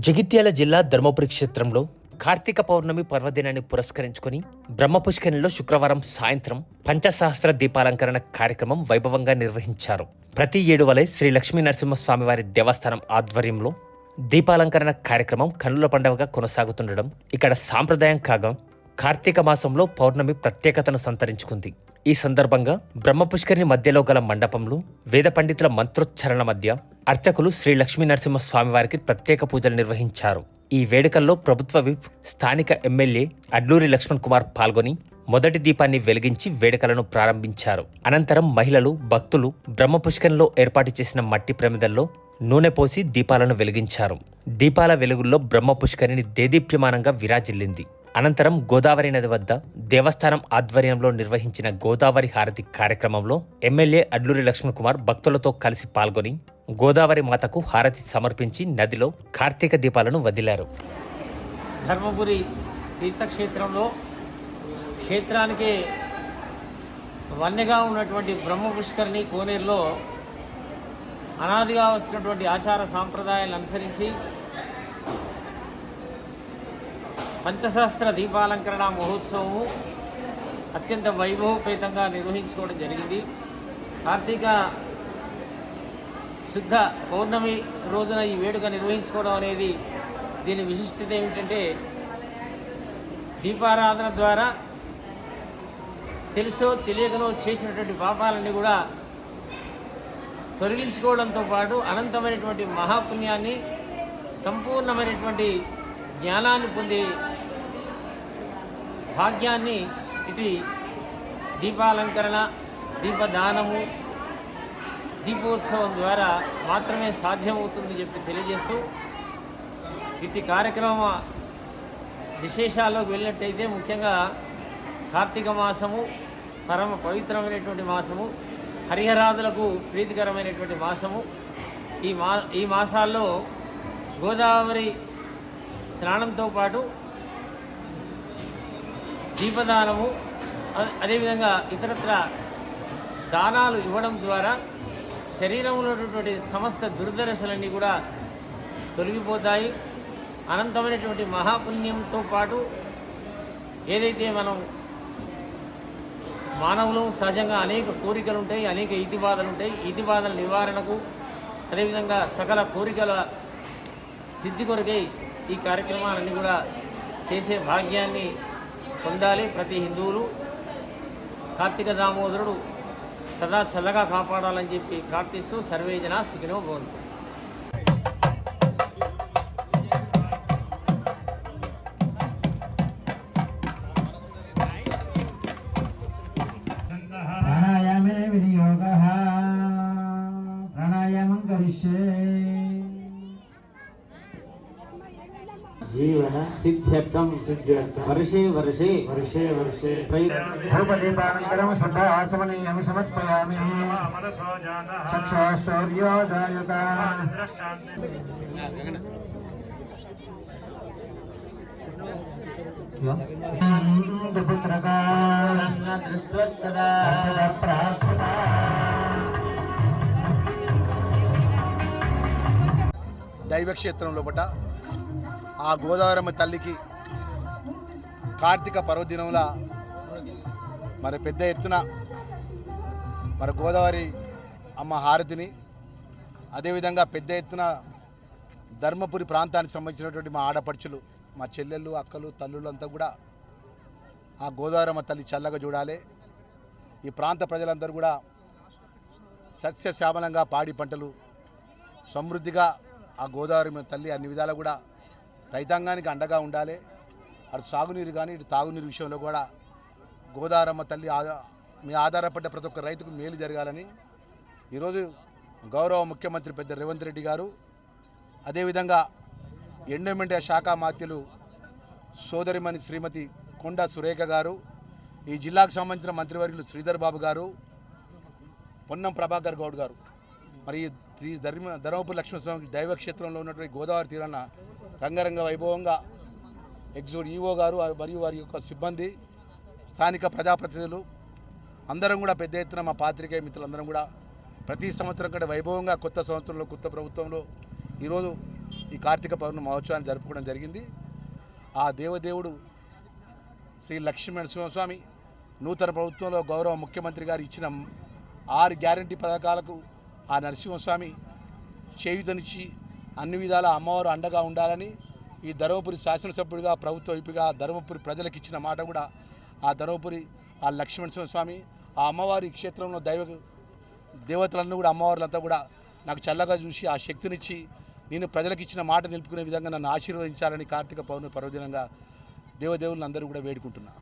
జగిత్యాల జిల్లా ధర్మపురి క్షేత్రంలో కార్తీక పౌర్ణమి పర్వదినాన్ని పురస్కరించుకుని బ్రహ్మపుష్కరిణిలో శుక్రవారం సాయంత్రం పంచసహస్ర దీపాలంకరణ కార్యక్రమం వైభవంగా నిర్వహించారు. ప్రతి ఏడు వలె శ్రీ లక్ష్మీ నరసింహస్వామివారి దేవస్థానం ఆధ్వర్యంలో దీపాలంకరణ కార్యక్రమం కన్నుల పండుగగా కొనసాగుతుండడం ఇక్కడ సాంప్రదాయం కాగా కార్తీక మాసంలో పౌర్ణమి ప్రత్యేకతను సంతరించుకుంది. ఈ సందర్భంగా బ్రహ్మపుష్కరిణి మధ్యలో గల మండపంలో వేద పండితుల మంత్రోచ్చరణ మధ్య అర్చకులు శ్రీ లక్ష్మీ నరసింహస్వామివారికి ప్రత్యేక పూజలు నిర్వహించారు. ఈ వేడుకల్లో ప్రభుత్వ విప్ స్థానిక ఎమ్మెల్యే అడ్లూరి లక్ష్మణ్ కుమార్ పాల్గొని మొదటి దీపాన్ని వెలిగించి వేడుకలను ప్రారంభించారు. అనంతరం మహిళలు, భక్తులు బ్రహ్మపుష్కరిణిలో ఏర్పాటు చేసిన మట్టి ప్రమిదల్లో నూనె పోసి దీపాలను వెలిగించారు. దీపాల వెలుగుల్లో బ్రహ్మపుష్కరిణి దేదీప్యమానంగా విరాజిల్లింది. అనంతరం గోదావరి నది వద్ద దేవస్థానం ఆధ్వర్యంలో నిర్వహించిన గోదావరి హారతి కార్యక్రమంలో ఎమ్మెల్యే అడ్లూరి లక్ష్మణ్ కుమార్ భక్తులతో కలిసి పాల్గొని గోదావరి మాతకు హారతి సమర్పించి నదిలో కార్తీక దీపాలను వదిలారు. ధర్మపురి తీర్థక్షేత్రంలో క్షేత్రానికి వన్యగా ఉన్నటువంటి బ్రహ్మపుష్కరిణి కోనేరులో అనాదిగా వస్తున్నటువంటి ఆచార సాంప్రదాయాలను అనుసరించి పంచసహస్ర దీపాలంకరణ మహోత్సవము అత్యంత వైభవపేతంగా నిర్వహించుకోవడం జరిగింది. కార్తీక శుద్ధ పౌర్ణమి రోజున ఈ వేడుక నిర్వహించుకోవడం అనేది దీని విశిష్టత ఏమిటంటే దీపారాధన ద్వారా తెలుసో తెలియకనో చేసినటువంటి పాపాలన్నీ కూడా తొలగించుకోవడంతో పాటు అనంతమైనటువంటి మహాపుణ్యాన్ని, సంపూర్ణమైనటువంటి జ్ఞానాన్ని పొందే భాగ్యాన్ని ఇటు దీపాలంకరణ, దీపదానము, దీపోత్సవం ద్వారా మాత్రమే సాధ్యమవుతుంది చెప్పి తెలియజేస్తూ ఇటు కార్యక్రమ విశేషాల్లోకి వెళ్ళినట్టయితే ముఖ్యంగా కార్తీక మాసము పరమ పవిత్రమైనటువంటి మాసము, హరిహరాదులకు ప్రీతికరమైనటువంటి మాసము. ఈ మాసాల్లో గోదావరి స్నానంతో పాటు దీపదానము, అదేవిధంగా ఇతరత్ర దానాలు ఇవ్వడం ద్వారా శరీరంలో ఉన్నటువంటి సమస్త దుర్దశలన్నీ కూడా తొలగిపోతాయి. అనంతమైనటువంటి మహాపుణ్యంతో పాటు ఏదైతే మనం మానవులు సహజంగా అనేక కోరికలు ఉంటాయి, అనేక ఇతిబాధలు ఉంటాయి. ఇతిబాధల నివారణకు, అదేవిధంగా సకల కోరికల సిద్ధి కొరకై ఈ కార్యక్రమాలన్నీ కూడా చేసే భాగ్యాన్ని పొందాలి ప్రతి హిందువులు. కార్తీక దామోదరుడు సదా చల్లగా కాపాడాలని చెప్పి ప్రార్థిస్తూ సర్వే జనా సుఖినో భవంతు. ప్రాణాయామే వినియోగః ప్రాణాయామం కరిష్యే జీవన సిద్ధ్యర్థం వర్షే వర్షే వర్షే వర్షే ధూపదీపానంతరం శుద్ధాచమనీయం సమర్పయామి. చక్షుఃసూర్యోదయక దైవక్షేత్రం లోపట ఆ గోదావరమ్మ తల్లికి కార్తీక పర్వదినంలో మరి పెద్ద ఎత్తున మరి గోదావరి అమ్మ హారతిని, అదేవిధంగా పెద్ద ఎత్తున ధర్మపురి ప్రాంతానికి సంబంధించినటువంటి మా ఆడపడుచులు, మా చెల్లెళ్ళు, అక్కలు, తల్లులు అంతా కూడా ఆ గోదావరమ్మ తల్లి చల్లగా చూడాలి. ఈ ప్రాంత ప్రజలందరూ కూడా సస్యశ్యామలంగా పాడి పంటలు సమృద్ధిగా ఆ గోదావరి తల్లి అన్ని విధాలు కూడా రైతాంగానికి అండగా ఉండాలి. అటు సాగునీరు కానీ ఇటు తాగునీరు విషయంలో కూడా గోదావరమ్మ తల్లి మీ ఆధారపడ్డ ప్రతి ఒక్క రైతుకు మేలు జరగాలని ఈరోజు గౌరవ ముఖ్యమంత్రి పెద్ద రేవంత్ రెడ్డి గారు, అదేవిధంగా ఎండోమెంట్ శాఖ మాత్యులు సోదరిమణి శ్రీమతి కొండ సురేఖ గారు, ఈ జిల్లాకు సంబంధించిన మంత్రివర్యులు శ్రీధర్ బాబు గారు, పొన్నం ప్రభాకర్ గౌడ్ గారు, మరి ధర్మపురి లక్ష్మణస్వామి దైవక్షేత్రంలో ఉన్నటువంటి గోదావరి తీరాన రంగరంగ వైభవంగా ఎగ్జిక్యూటివ్ ఈఓ గారు మరియు వారి యొక్క సిబ్బంది, స్థానిక ప్రజాప్రతినిధులు అందరం కూడా పెద్ద ఎత్తున మా పాత్రికేయ మిత్రులందరం కూడా ప్రతి సంవత్సరం కంటే వైభవంగా కొత్త సంవత్సరంలో, కొత్త ప్రభుత్వంలో ఈరోజు ఈ కార్తీక పౌర్ణమి మహోత్సవాన్ని జరుపుకోవడం జరిగింది. ఆ దేవదేవుడు శ్రీ లక్ష్మీ నరసింహస్వామి నూతన ప్రభుత్వంలో గౌరవ ముఖ్యమంత్రి గారు ఇచ్చిన 6 గ్యారంటీ పథకాలకు ఆ నరసింహస్వామి చేయుతనిచ్చి అన్ని విధాల అమ్మవారు అండగా ఉండాలని ఈ ధర్మపురి శాసనసభ్యుడిగా ప్రభుత్వ వైపుగా ధర్మపురి ప్రజలకు ఇచ్చిన మాట కూడా ఆ ధర్మపురి ఆ లక్ష్మీనరసింహస్వామి ఆ అమ్మవారి క్షేత్రంలో దేవతలను కూడా అమ్మవారులంతా కూడా నాకు చల్లగా చూసి ఆ శక్తినిచ్చి నేను ప్రజలకు ఇచ్చిన మాట నిలుపుకునే విధంగా నన్ను ఆశీర్వదించాలని కార్తీక పౌర్ణమి పర్వదినంగా దేవదేవులను అందరూ కూడా వేడుకుంటున్నా.